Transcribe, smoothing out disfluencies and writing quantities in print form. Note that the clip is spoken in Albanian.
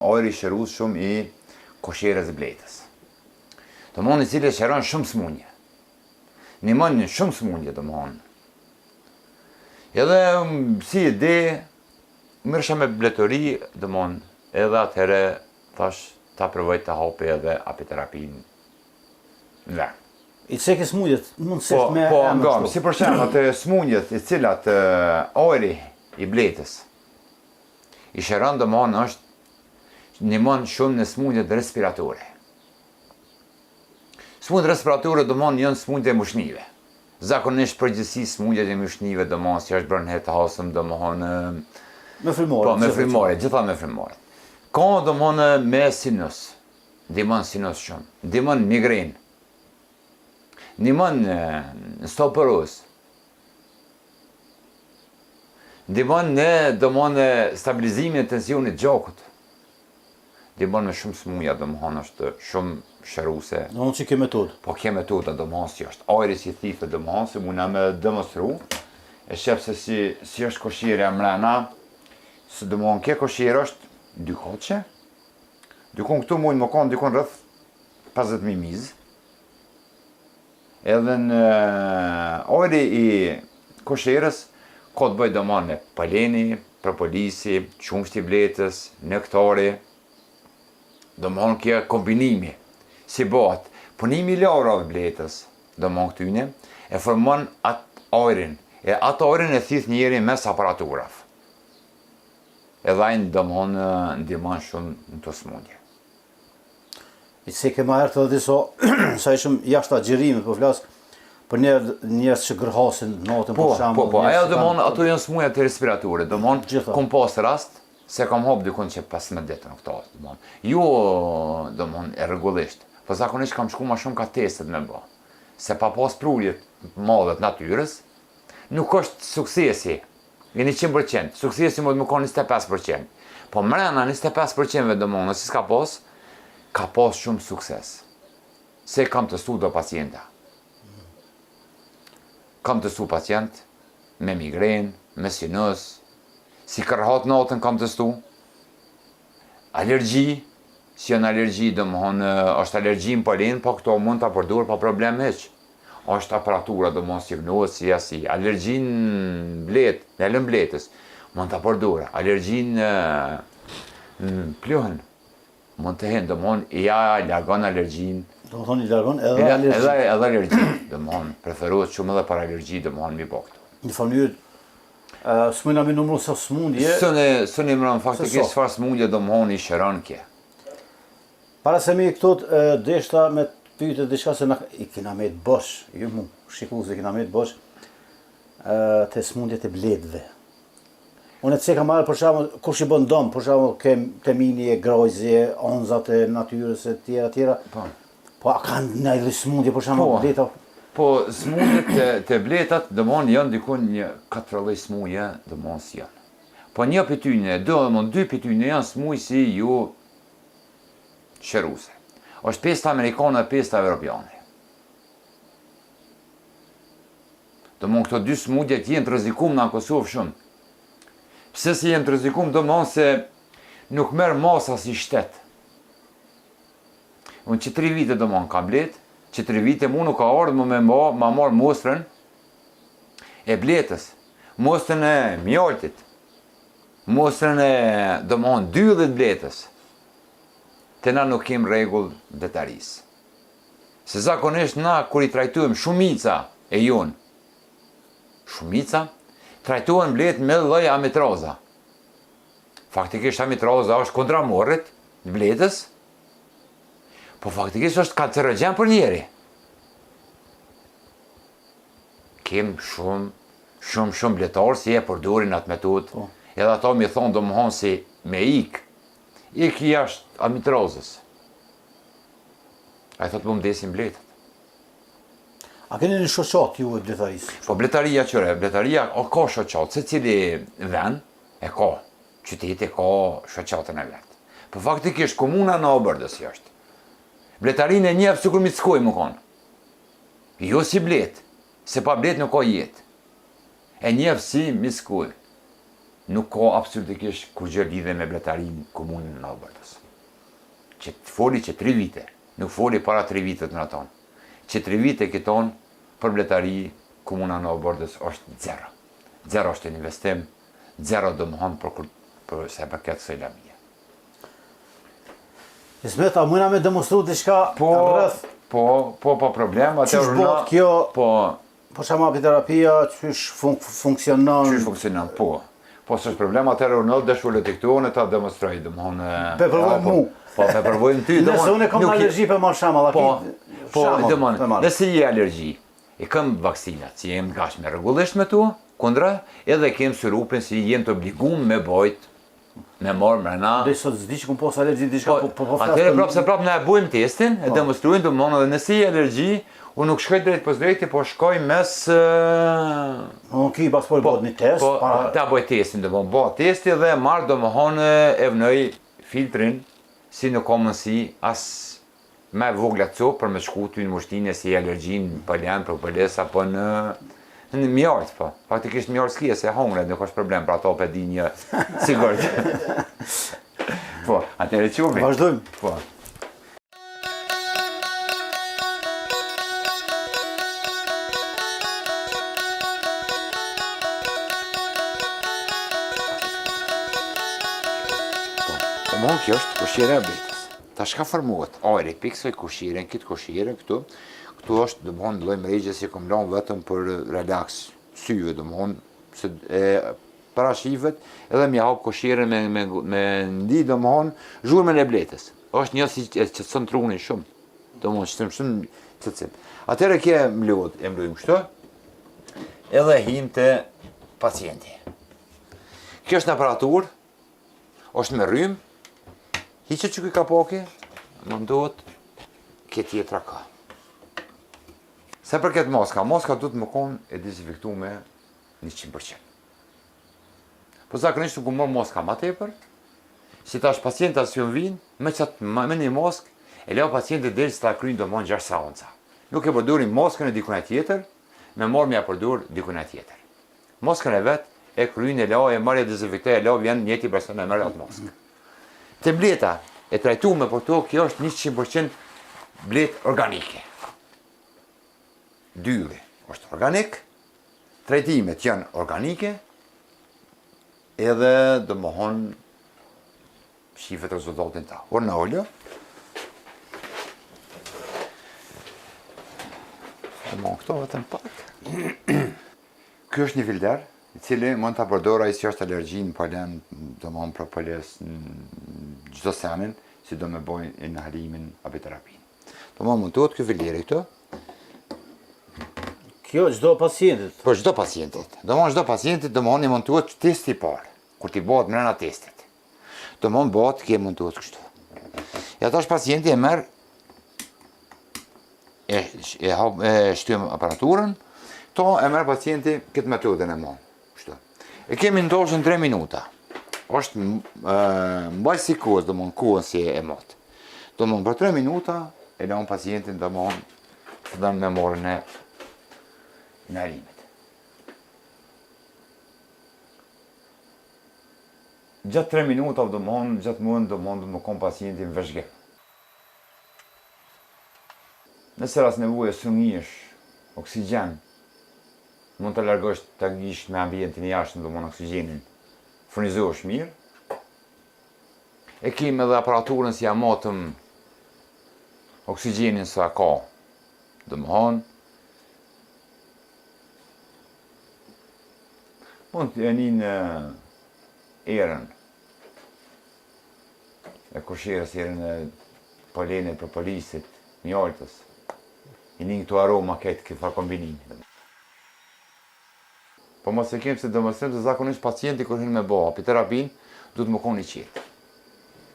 ajri shërus shumë i kosherës bletës. Do mënë i cili shëron shumë smundje. Nimon shumë smundje do mënë. Edhe si ide, mërësha me bletëri, do mënë, edhe atëhere thash ta provoj të hapi edhe apiterapin në vend. I cekë smundjet, mund të me Po, si për shembull atë smundjet i cilat ajri i bletës i shëron do mënë është nimon shumë në smundjet respiratore. Smundjet respiratore do mënë janë smundje mushnive. Zakonisht përgjithsi smundjet e mushnive do mënë si është bërë të hasëm do mënë me frymore. Po, me frymore, gjitha me frymore. Ka do mënë me sinus, ndihmon sinus shumë, ndihmon migren, ndihmon osteoporoz, ndihmon në do mënë stabilizimin e tensionit gjakut, ndihmon me shumë smundja do mënë është shumë shëruse. Do mënë që ke metodë? Po ke metoda do mënë si është ajri si thife do mënë, se muna me demonstru, e shep se si është koshirja mrena, se do mënë ke koshirë është dy koqe, dykon këtu mujnë më konë dykon rrëth 50.000 mizë, edhe në ajri i koshirës, ka të bëjë do mënë me paleni, propolisi, qumshti bletës, nektari, do mënë kje kombinimi, si bëhet, punimi i larave bletës, do mënë këtyne, e formon atë ajrin, e atë ajrin e thith njeri mes aparaturave. Edhe ajnë do mënë ndihmon shumë në të smundje. I se ke ma herë të dhe diso, sa i shumë jashtë agjerimit, po flasë, për njerës që gërhasin natën, Po, për shambull. po, ajo do mënë, ato janë smundja të respiratore, do mënë, kom pas rast, se kam hap dykon që 15 ditë në këta, do mënë. Jo, do mënë, e rregullisht, po zakonisht kam shku ma shumë ka testet me bë. Se pa pas prurjet madhet natyrës, nuk është suksesi, në 100%, suksesi më të më ka 25%. Po mrena 25% do mënë, si s'ka pas shumë sukses. Se kam testu do pacienta. Kam testu pacient me migren, me sinus, si kërhat natën kam testu. Alergji, si janë alergji do mënë, është alergji në polen, po këto mund të përdur pa problem heq. Është aparatura do mënë si vënohet si alergjin blet, në lën bletës, mund të përdura. Alergjin në pluhën, mund të hen, do mënë, ja largon alergjin. Do më thonë i largon edhe alergjin. Edhe alergjin, do mënë, preferohet shumë edhe për alergji, do mënë mi bëktu. Një familje, s'mujna mi numru sa smundje. Së një mëran, faktikisht, çfarë smundje do mënë i shëron kje. Para se mi këtot, deshta me pyte diçka se i kina me të bosh, ju mu shiku se kina me të bosh, të smundjet e bletëve. Unë të se ka marrë, për shamë, kush i bën dom, për shamë, ke mini e grojzje, onzat e natyrës e tjera. Po, a kanë në smundje, për shamë, bleta? Po, smundjet të bletat, do mënë janë dikun një 4 lloj smundje, do mënë si janë. Po një pëtyne, dy pëtyne janë smuj si ju shëruse. Është pesta amerikane e pesta evropiane. Do mënë këto dy smundjet jenë të rrezikum në Kosovë shumë. Pse si jenë të rrezikum, do mënë se nuk merë masa si shtet. Unë që 3 vite do mënë kam blet, që 3 vite mu nuk ka ardhë më ma marë mostrën e bletës, mostrën e mjaltit, mostrën e do mënë 12 bletës. Të na nuk kem rregull detarisë. Se zakonisht na, kur i trajtojmë shumica e jonë, trajtojnë blet me lloj amitroza. Faktikisht amitroza është kundramorrit në bletës, po faktikisht është kancerogen për njeri. Kem shumë bletarë si e përdorin atë metodë, edhe ato mi thonë do më honë si me ik jashtë amitrozës. A i thotë më desin bletët. A keni një shoqat ju e bletarisë? Po bletaria qëre, bletaria ka shoqat, se cili vend e ka, qyteti ka shoqatën e vetë. Po faktikisht komuna në Obërdës jashtë. Bletarin e njefë sikur Mickoj më konë. Jo si blet, se pa blet nuk ka jetë. E njefë si Mickoj. nuk ka absolutikisht kur gjë lidhe me bletarin komunën në Albertës. Që të foli që 3 vite, nuk foli para 3 vitet në aton. Që 3 vite këton për bletari komuna në Albertës është 0. 0 është investim, 0 do më hanë për se paket së ilamia. Ismet, a mëna me demonstru diçka rrëth? Po problem, Qysh bot kjo? Po shamapiterapia, qysh funksionon? Qysh funksionon, po. Po s'është problem, atëherë unë dëshullë të këtuone ta demonstroj, dëmohon... Pe përvojnë mu. Po, pe përvojnë ty, dëmohon... Nëse unë e kam alergji për marë shamal, po, dëmohon, nëse je alergji, e kam vaksinat, si jem gashme rregullisht me tu, kundra, edhe kem surupin si jem të obligum me bojt, me morë mrena... Dhe sot zdi që kom pos alergji diçka po flasë... Atëherë prapë se prapë ne e bujmë testin, e demonstrujnë dëmohon edhe nëse je alergji, unë nuk shkoj drejt pas drejti, po shkoj mes... Ki pas po i bot një test, ta boj testin, do më bot testi dhe marrë do më honë e vënoj filtrin, si në komënsi, as me vogla co për me shku ty në mushtinje si alergjin, pëllen, propolis, apo në mjartë, po. Faktikisht mjartë s'kje, se hongre, nuk është problem, pra to për di një sigurt. Po, atëre qubi. Vazhdojmë. Po. Mon kjo është kushire e betës. Ta shka formuat, ajri, piksoj kushiren, këtë kushiren këtu. Këtu është dëmohon lloj mregje si kom lanë vetëm për relax syve, dëmohon para shivet, edhe mi hap kushiren me ndi dëmohon zhurmën e bletës. Është një si që të trunin shumë. Dëmohon që të shumë cëcip. Atëre kje mblujmë kështu, edhe him të pacienti. Kjo është në aparatur, është me rrymë, hiqe që kuj kapoki, më ndot, këtë tjetra ka. Se për këtë moska du të më konë e dezinfektu me 100%. Po zakonisht nuk mërë moska ma tepër, si ta është pacienta së jënë vinë, me një mosk, e leo pacientit dhe që ta kryjnë do mënë 6 seanca. Nuk e përdurin moskën e dikune tjetër, me morë me ja përdur dikune tjetër. Moskën e vetë e kryjnë e leo, e marë e dezinfektu, e leo vjen njëti person e mërë atë moskë. Tembleta e trajtume për to, kjo është 100% blet organike. Dyri është organik, trajtimet janë organike, edhe do më honë shifet rezultatin ta. Orë në oljo. E më këto vetëm pak. Kjo është një filter, i cili mund të përdora i si është alergjin, polen, do më honë propolis, gjitho senin, si do me bojnë inhalimin apiterapin. Do më mund të kjo filteri këto. Kjo gjdo pacientit? Po, gjdo pacientit. Do më gjdo pacientit, do më honë i mund të testi parë, kur ti bëhet mrena testit. Do më bëhet kje mund të kështu. E ata është pacienti e merë, e shtyëm aparaturën, to e merë pacienti këtë metodën e mënë. E kemi ndoshën 3 minuta. është mbaj si kohës, do mënë kohën si e motë. Do mënë për 3 minuta, e leon pacientin do mënë të dënë me morën e inhalimit. Gjatë 3 minuta, gjatë muën, do më konë pacientin vëzhge. Nëse ras nevojë sungish, oksigen, mund të largosh të ngish me ambientin jashtë, do mënë oksigenin, furnizohesh mirë. E kemi edhe aparaturën si amotëm oksigenin sa ka, do më hanë. Mund të janin erën, e kushirës, erën e polenit, propolisit, mjaltës. Janin këtu aroma këtë këfa kombinimi. Po mos e kemë se demonstrim se zakonisht pacienti kur hin me bo apiterapin, du të më konë i qetë.